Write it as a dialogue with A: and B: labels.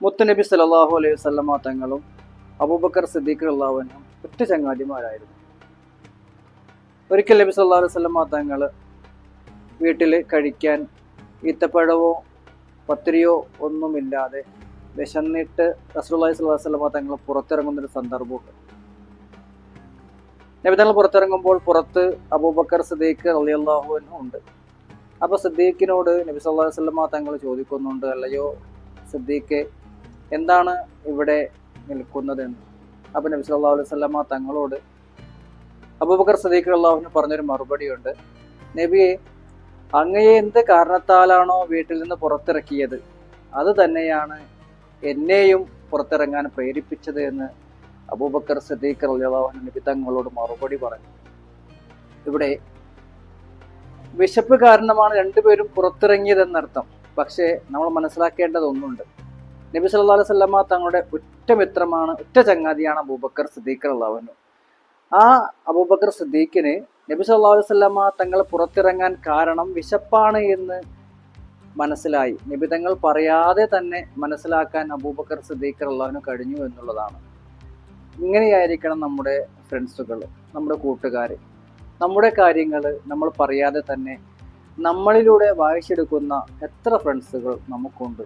A: മുത്തുനബി സല്ലല്ലാഹു അലൈഹി വസല്ലമ തങ്ങളും അബൂബക്കർ സിദ്ദീഖ് റളിയല്ലാഹു അൻഹും ഒറ്റ ചങ്ങാതിമാരായിരുന്നു. ഒരിക്കൽ നബി സല്ലല്ലാഹു അലൈഹി വസല്ലമ തങ്ങൾ വീട്ടിൽ കഴിക്കാൻ ഈത്തപ്പഴവോ പത്തിരിയോ ഒന്നുമില്ലാതെ വിശന്നിട്ട് റസൂലുള്ളാഹി സ്വല്ലല്ലാഹു അലൈഹി വസല്ലമ തങ്ങൾ പുറത്തിറങ്ങുന്നൊരു സന്ദർഭമുണ്ട്. നബി തങ്ങൾ പുറത്തിറങ്ങുമ്പോൾ പുറത്ത് അബൂബക്കർ സിദ്ദീഖ് റളിയല്ലാഹു അൻഹു ഉണ്ട്. അപ്പോൾ സിദ്ദീഖിനോട് നബി സല്ലല്ലാഹു അലൈഹി വസല്ലമ തങ്ങൾ ചോദിക്കുന്നുണ്ട്, അല്ലയോ സിദ്ദീഖെ, എന്താണ് ഇവിടെ നിൽക്കുന്നതെന്ന്. അപ്പോൾ നബി സല്ലല്ലാഹു അലൈഹി വസല്ലമ തങ്ങളോട് അബൂബക്കർ സിദ്ദീഖ് റളിയല്ലാഹു അൻഹു പറഞ്ഞൊരു മറുപടിയുണ്ട്, നബിയെ, അങ്ങയെ എന്ത് കാരണത്താലാണോ വീട്ടിൽ നിന്ന് പുറത്തിറക്കിയത് അത് തന്നെയാണ് എന്നെയും പുറത്തിറങ്ങാൻ പ്രേരിപ്പിച്ചത് എന്ന് അബൂബക്കർ സിദ്ദീഖ് റളിയല്ലാഹു അൻഹു നബി തങ്ങളോട് മറുപടി പറഞ്ഞു. ഇവിടെ വിശപ്പ് കാരണമാണ് രണ്ടുപേരും പുറത്തിറങ്ങിയതെന്നർത്ഥം. പക്ഷേ നമ്മൾ മനസ്സിലാക്കേണ്ടത് ഒന്നുണ്ട്. നബി സല്ലല്ലാഹു അലൈഹി വസല്ലമ തങ്ങളുടെ ഒറ്റ മിത്രമാണ്, ഒറ്റ ചങ്ങാതിയാണ് അബൂബക്കർ സിദ്ദീഖ് റളിയല്ലാഹു അൻഹു. ആ അബൂബക്കർ സിദ്ദീഖിന് നബി സല്ലല്ലാഹു അലൈഹി വസല്ലമ തങ്ങൾ പുറത്തിറങ്ങാൻ കാരണം വിശപ്പാണ് എന്ന് മനസ്സിലായി. നബി തങ്ങൾ പറയാതെ തന്നെ മനസ്സിലാക്കാൻ അബൂബക്കർ സിദ്ദീഖ് റളിയല്ലാഹു അൻഹു കഴിഞ്ഞു എന്നുള്ളതാണ്. ഇങ്ങനെയായിരിക്കണം നമ്മുടെ ഫ്രണ്ട്സുകൾ, നമ്മുടെ കൂട്ടുകാർ. നമ്മുടെ കാര്യങ്ങൾ നമ്മൾ പറയാതെ തന്നെ നമ്മളിലൂടെ വായിച്ചെടുക്കുന്ന എത്ര ഫ്രണ്ട്സുകൾ നമുക്കുണ്ട്.